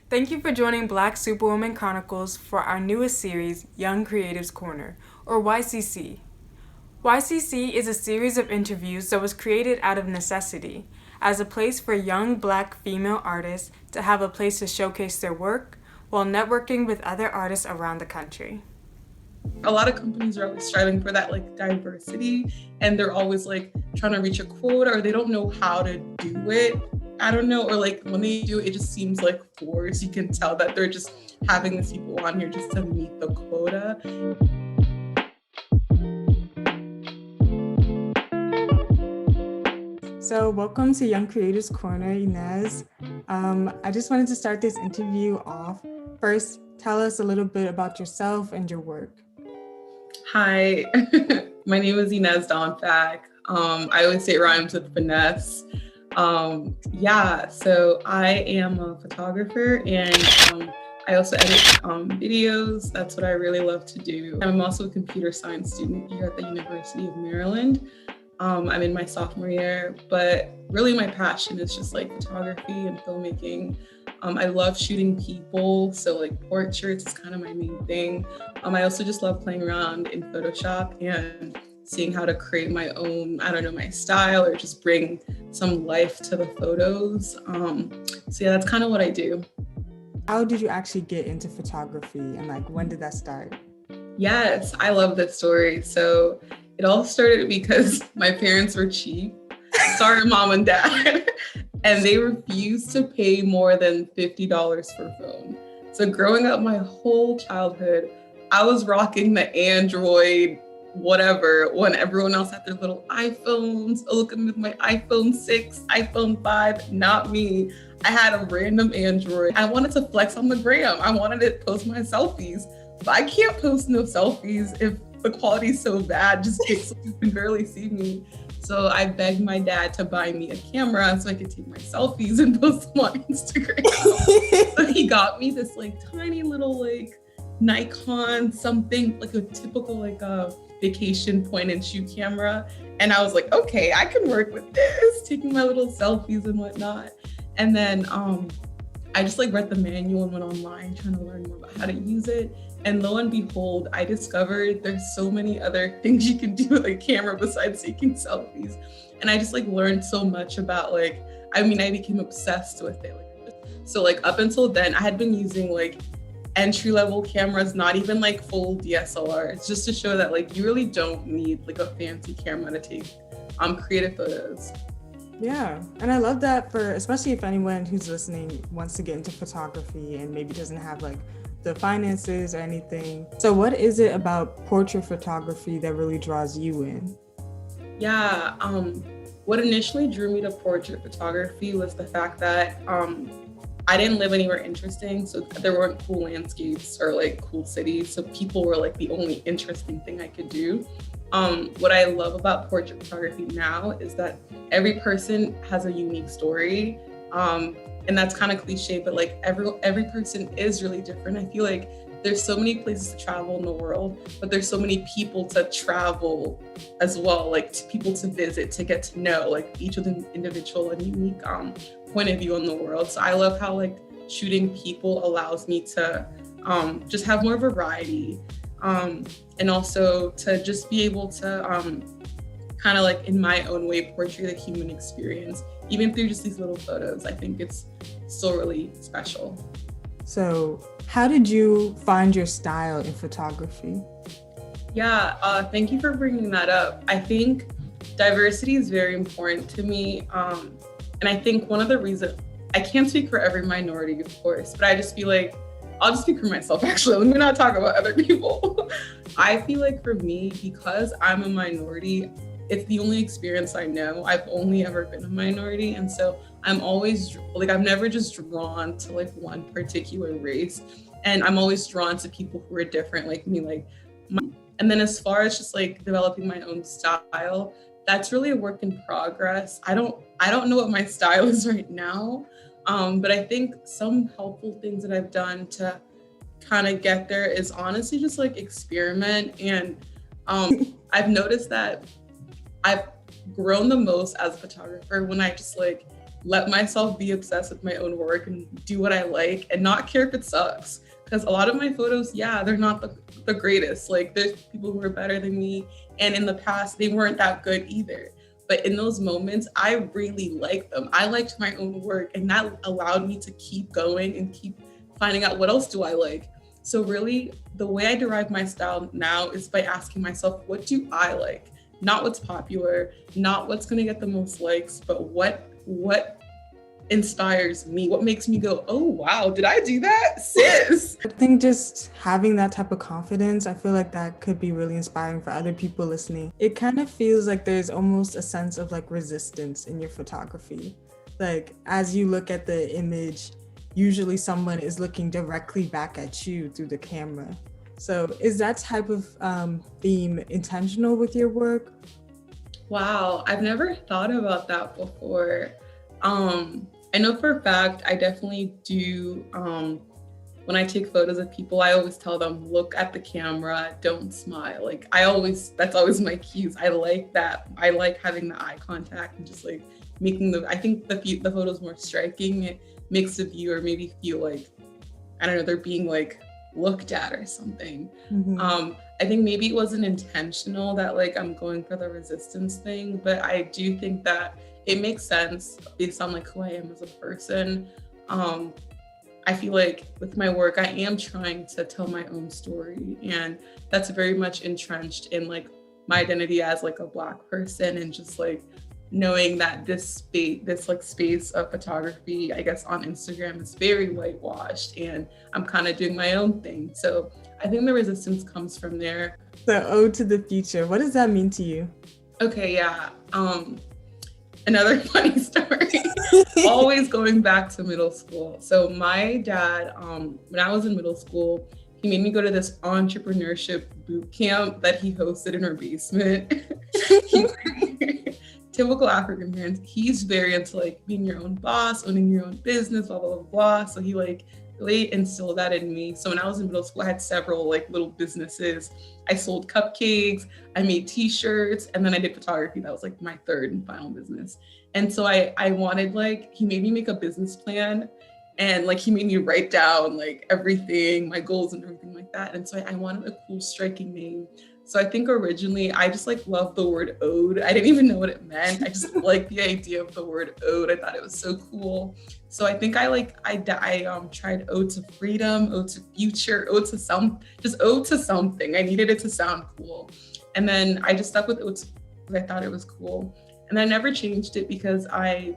Thank you for joining Black Superwoman Chronicles for our newest series, Young Creatives Corner, or YCC. YCC is a series of interviews that was created out of necessity as a place for young Black female artists to have a place to showcase their work while networking with other artists around the country. A lot of companies are always striving for that diversity, and they're always trying to reach a quota, or they don't know how to do it. I don't know, or when they do it just seems forced. You can tell that they're just having these people on here just to meet the quota. So welcome to Young Creators Corner, Ines. I just wanted to start this interview off. First, tell us a little bit about yourself and your work. Hi, my name is Ines Donfack. I always say it rhymes with finesse. So I am a photographer, and I also edit videos. That's what I really love to do. I'm also a computer science student here at the University of Maryland. I'm in my sophomore year, but really my passion is just photography and filmmaking. I love shooting people, so portraits is kind of my main thing. I also just love playing around in Photoshop and seeing how to create my own, my style, or just bring some life to the photos. That's kind of what I do. How did you actually get into photography, and when did that start? Yes, I love this story. So it all started because my parents were cheap. Sorry, mom and dad. And they refused to pay more than $50 for a phone. So growing up my whole childhood, I was rocking the Android, whatever, when everyone else had their little iPhones. Looking with my iPhone 6, iPhone 5, not me. I had a random Android. I wanted to flex on the gram. I wanted to post my selfies, but I can't post no selfies if the quality's so bad, just so you can barely see me. So I begged my dad to buy me a camera so I could take my selfies and post them on Instagram. So he got me this tiny little Nikon something, a typical vacation point and shoot camera. And I was like, okay, I can work with this, taking my little selfies and whatnot. And then I just read the manual and went online trying to learn more about how to use it. And lo and behold, I discovered there's so many other things you can do with a camera besides taking selfies. And I just learned so much about I became obsessed with it. So up until then, I had been using entry-level cameras, not even full DSLRs, just to show that you really don't need a fancy camera to take creative photos. Yeah, and I love that especially if anyone who's listening wants to get into photography and maybe doesn't have the finances or anything. So what is it about portrait photography that really draws you in? Yeah, what initially drew me to portrait photography was the fact that I didn't live anywhere interesting, so there weren't cool landscapes or cool cities, so people were the only interesting thing I could do. What I love about portrait photography now is that every person has a unique story. And that's kind of cliche, but every person is really different. I feel there's so many places to travel in the world, but there's so many people to travel as well, people to visit, to get to know, each of them individual and unique point of view on the world. So I love how shooting people allows me to just have more variety, and also to just be able to kind of in my own way portray the human experience, even through just these little photos. I think it's still really special. So how did you find your style in photography? Yeah, thank you for bringing that up. I think diversity is very important to me. And I think one of the reasons, I can't speak for every minority, of course, but I just feel I'll just speak for myself, actually. Let me not talk about other people. I feel for me, because I'm a minority, it's the only experience I know. I've only ever been a minority. And so I'm always I'm never just drawn to one particular race. And I'm always drawn to people who are different like me, and then as far as just developing my own style, that's really a work in progress. I don't know what my style is right now. But I think some helpful things that I've done to kind of get there is honestly just experiment. And I've noticed that I've grown the most as a photographer when I just let myself be obsessed with my own work and do what I like and not care if it sucks. Because a lot of my photos, yeah, they're not the greatest. Like there's people who are better than me. And in the past, they weren't that good either. But in those moments, I really liked them. I liked my own work, and that allowed me to keep going and keep finding out what else do I like. So really, the way I derive my style now is by asking myself, what do I like? Not what's popular, not what's gonna get the most likes, but what inspires me, what makes me go, oh wow, did I do that, sis? I think just having that type of confidence, I feel like that could be really inspiring for other people listening. It kind of feels like there's almost a sense of like resistance in your photography. Like as you look at the image, usually someone is looking directly back at you through the camera. So is that type of theme intentional with your work? Wow, I've never thought about that before. I know for a fact, I definitely do, when I take photos of people, I always tell them, look at the camera, don't smile. Like that's always my cues. I like that. I like having the eye contact and just like I think the photo's more striking. It makes the viewer maybe feel like, I don't know, they're being like looked at or something. Mm-hmm. I think maybe it wasn't intentional that like I'm going for the resistance thing, but I do think that it makes sense based on like who I am as a person. I feel like with my work, I am trying to tell my own story, and that's very much entrenched in like my identity as like a Black person, and just like knowing that this space of photography, I guess on Instagram, is very whitewashed, and I'm kind of doing my own thing. So I think the resistance comes from there. The ode to the future, what does that mean to you? Okay, yeah. Another funny story, always going back to middle school. So my dad, when I was in middle school, he made me go to this entrepreneurship boot camp that he hosted in our basement. Typical African parents, he's very into like being your own boss, owning your own business, blah, blah, blah, blah. So he like really instilled that in me. So when I was in middle school, I had several like little businesses. I sold cupcakes, I made t-shirts, and then I did photography. That was like my third and final business. And so I wanted like, he made me make a business plan, and like he made me write down like everything, my goals and everything like that. And so I wanted a cool, striking name. So I think originally I just like loved the word ode. I didn't even know what it meant. I just liked the idea of the word ode. I thought it was so cool. So I think I tried ode to freedom, ode to future, ode to something. I needed it to sound cool. And then I just stuck with ode because I thought it was cool. And I never changed it because I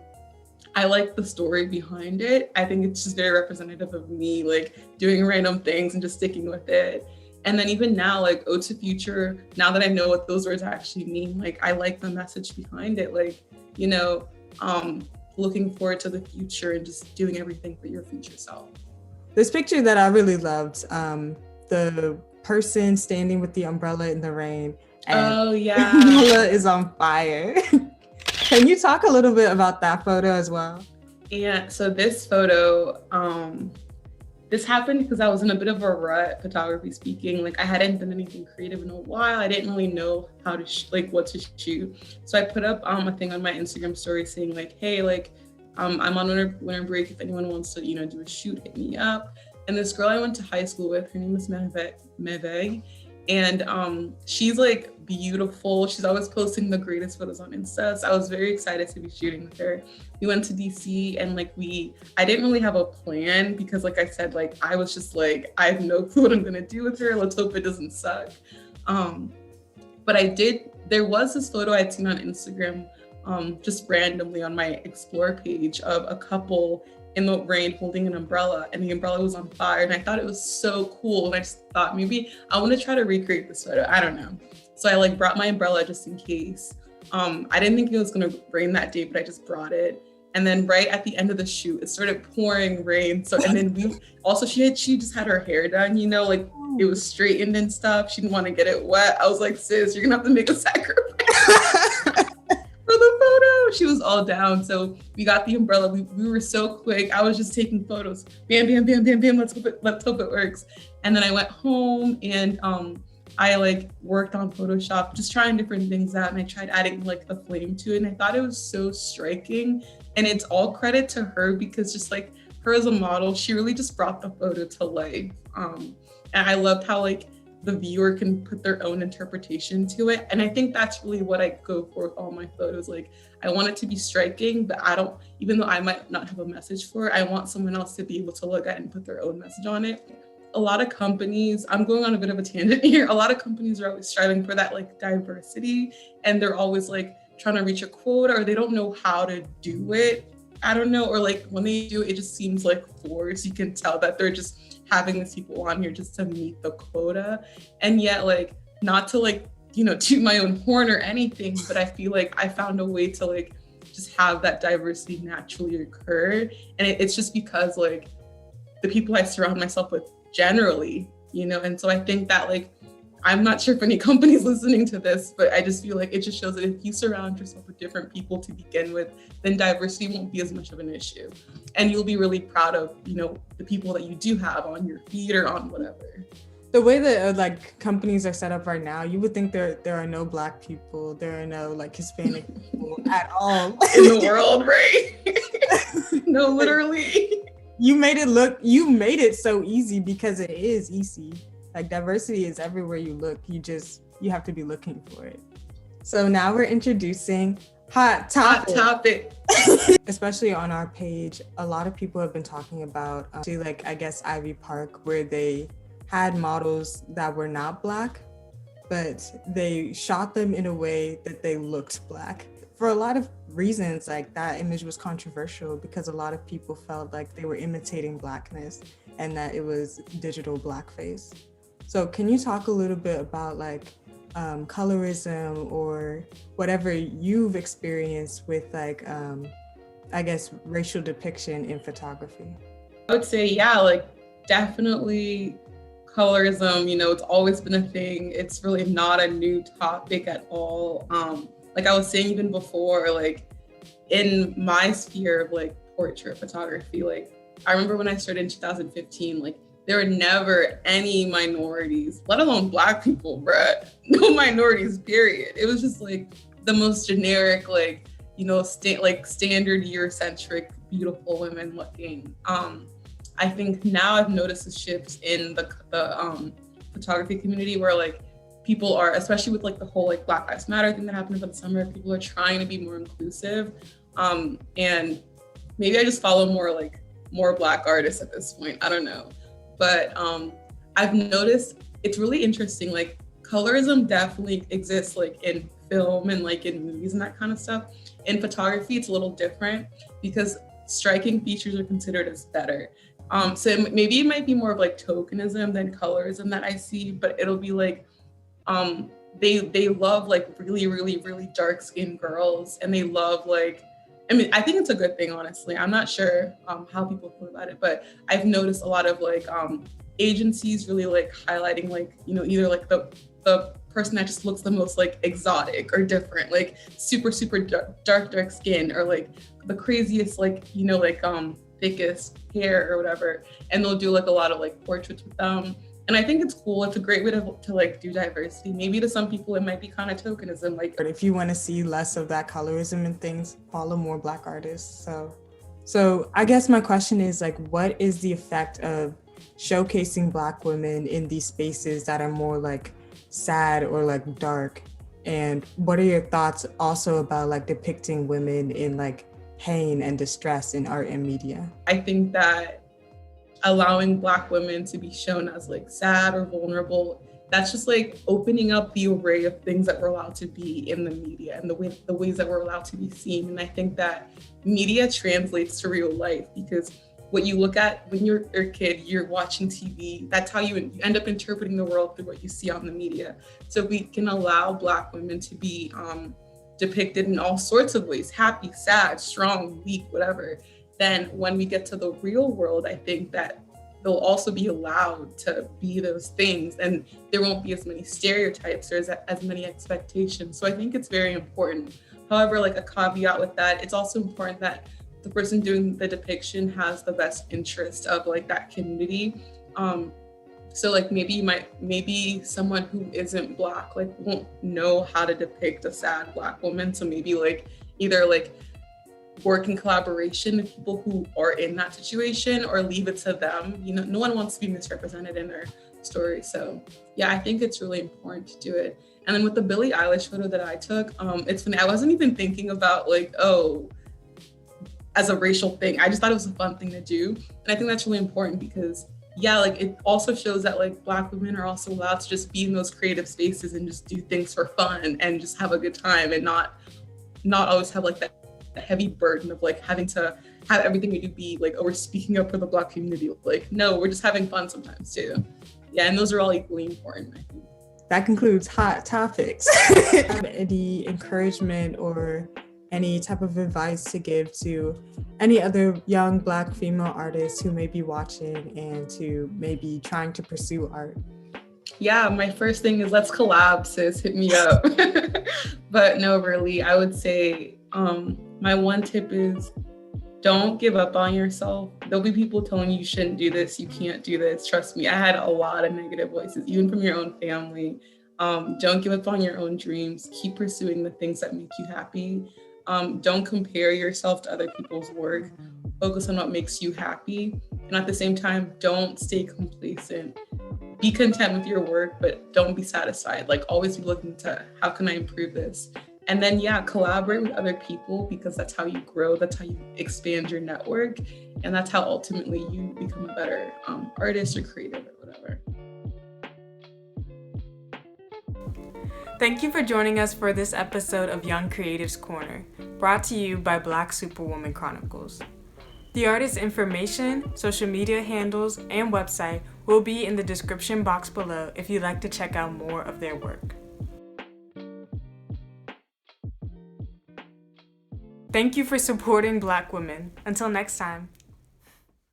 like the story behind it. I think it's just very representative of me, like doing random things and just sticking with it. And then even now, like OdetoFuture, now that I know what those words actually mean, like I like the message behind it, like, you know, looking forward to the future and just doing everything for your future self. This picture that I really loved, the person standing with the umbrella in the rain. And oh yeah. Nola is on fire. Can you talk a little bit about that photo as well? Yeah, so this photo, this happened because I was in a bit of a rut, photography speaking. Like I hadn't done anything creative in a while. I didn't really know how to what to shoot. So I put up a thing on my Instagram story saying like, hey, like I'm on winter break. If anyone wants to, you know, do a shoot, hit me up. And this girl I went to high school with, her name is Meve. And she's like beautiful. She's always posting the greatest photos on Insta. So I was very excited to be shooting with her. We went to DC and like I didn't really have a plan because like I said, like I was just like, I have no clue what I'm gonna do with her. Let's hope it doesn't suck. But there was this photo I'd seen on Instagram just randomly on my explore page of a couple in the rain holding an umbrella, and the umbrella was on fire, and I thought it was so cool, and I just thought maybe I want to try to recreate this photo. I don't know. So I like brought my umbrella just in case. I didn't think it was gonna rain that day, but I just brought it. And then right at the end of the shoot, it started pouring rain. So and then she just had her hair done, you know, like it was straightened and stuff. She didn't want to get it wet. I was like, sis, you're gonna have to make a sacrifice. For the photo, she was all down. So we got the umbrella. We were so quick. I was just taking photos. Bam, bam, bam, bam, bam. Let's hope it works. And then I went home and I like worked on Photoshop, just trying different things out. And I tried adding like a flame to it. And I thought it was so striking. And it's all credit to her, because just like her as a model, she really just brought the photo to life. And I loved how like the viewer can put their own interpretation to it. And I think that's really what I go for with all my photos. Like, I want it to be striking, but I don't, even though I might not have a message for it, I want someone else to be able to look at it and put their own message on it. A lot of companies, I'm going on a bit of a tangent here, a lot of companies are always striving for that like diversity, and they're always like trying to reach a quota, or they don't know how to do it. I don't know, or like when they do, it just seems like forced. You can tell that they're just having these people on here just to meet the quota. And yet, like, not to like, you know, toot my own horn or anything, but I feel like I found a way to like just have that diversity naturally occur. And it's just because like the people I surround myself with generally, you know. And so I think that like, I'm not sure if any company's listening to this, but I just feel like it just shows that if you surround yourself with different people to begin with, then diversity won't be as much of an issue. And you'll be really proud of, you know, the people that you do have on your feed or on whatever. The way that like companies are set up right now, you would think there are no Black people, there are no like Hispanic people at all in the world, right? No, literally. You made it so easy, because it is easy. Like, diversity is everywhere you look. You have to be looking for it. So now we're introducing Hot Topic. Especially on our page, a lot of people have been talking about, like, I guess Ivy Park, where they had models that were not Black, but they shot them in a way that they looked Black. For a lot of reasons, like, that image was controversial because a lot of people felt like they were imitating Blackness and that it was digital blackface. So can you talk a little bit about like colorism or whatever you've experienced with like, I guess, racial depiction in photography? I would say, yeah, like definitely colorism, you know, it's always been a thing. It's really not a new topic at all. Like I was saying even before, like in my sphere of like portrait photography, like I remember when I started in 2015, like there were never any minorities, let alone Black people, bruh. No minorities, period. It was just like the most generic, like, you know, standard Eurocentric, beautiful women looking. I think now I've noticed a shift in the photography community where like people are, especially with like the whole like Black Lives Matter thing that happened over the summer, people are trying to be more inclusive. And maybe I just follow more Black artists at this point. I don't know. But I've noticed it's really interesting, like colorism definitely exists like in film and like in movies and that kind of stuff. In photography, it's a little different because striking features are considered as better. So maybe it might be more of like tokenism than colorism that I see, but it'll be like, they love like really, really, really dark skinned girls, and they love like, I mean, I think it's a good thing, honestly. I'm not sure how people feel about it, but I've noticed a lot of like agencies really like highlighting like, you know, either like the person that just looks the most like exotic or different, like super, super dark skin, or like the craziest, like, you know, like thickest hair or whatever. And they'll do like a lot of like portraits with them. And I think it's cool. It's a great way to like do diversity. Maybe to some people it might be kind of tokenism. Like, but if you want to see less of that colorism and things, follow more Black artists. So I guess my question is like, what is the effect of showcasing Black women in these spaces that are more like sad or like dark? And what are your thoughts also about like depicting women in like pain and distress in art and media? I think that allowing Black women to be shown as like sad or vulnerable, that's just like opening up the array of things that we're allowed to be in the media and the ways that we're allowed to be seen. And I think that media translates to real life, because what you look at when you're a kid, you're watching TV, that's how you end up interpreting the world through what you see on the media. So if we can allow Black women to be depicted in all sorts of ways, happy, sad, strong, weak, whatever, then when we get to the real world, I think that they'll also be allowed to be those things, and there won't be as many stereotypes or as many expectations. So I think it's very important. However, like a caveat with that, it's also important that the person doing the depiction has the best interest of like that community. So like maybe someone who isn't Black like won't know how to depict a sad Black woman. So maybe like either like work in collaboration with people who are in that situation or leave it to them. You know, no one wants to be misrepresented in their story. So yeah, I think it's really important to do it. And then with the Billie Eilish photo that I took, it's funny, I wasn't even thinking about like, oh, as a racial thing. I just thought it was a fun thing to do. And I think that's really important because yeah, like it also shows that like Black women are also allowed to just be in those creative spaces and just do things for fun and just have a good time and not always have like that heavy burden of like having to have everything we do be like, oh, we're speaking up for the Black community. Like, no, we're just having fun sometimes too. Yeah, and those are all equally important, I think. That concludes Hot Topics. Have any encouragement or any type of advice to give to any other young Black female artists who may be watching and to maybe trying to pursue art? Yeah, my first thing is let's collab, sis, hit me up. But no, really, I would say my one tip is don't give up on yourself. There'll be people telling you shouldn't do this, you can't do this. Trust me, I had a lot of negative voices, even from your own family. Don't give up on your own dreams. Keep pursuing the things that make you happy. Don't compare yourself to other people's work. Focus on what makes you happy. And at the same time, don't stay complacent. Be content with your work, but don't be satisfied. Like always be looking to how can I improve this? And then yeah, collaborate with other people because that's how you grow. That's how you expand your network. And that's how ultimately you become a better artist or creative or whatever. Thank you for joining us for this episode of Young Creatives Corner, brought to you by Black Superwoman Chronicles. The artist's information, social media handles, and website will be in the description box below if you'd like to check out more of their work. Thank you for supporting Black women. Until next time.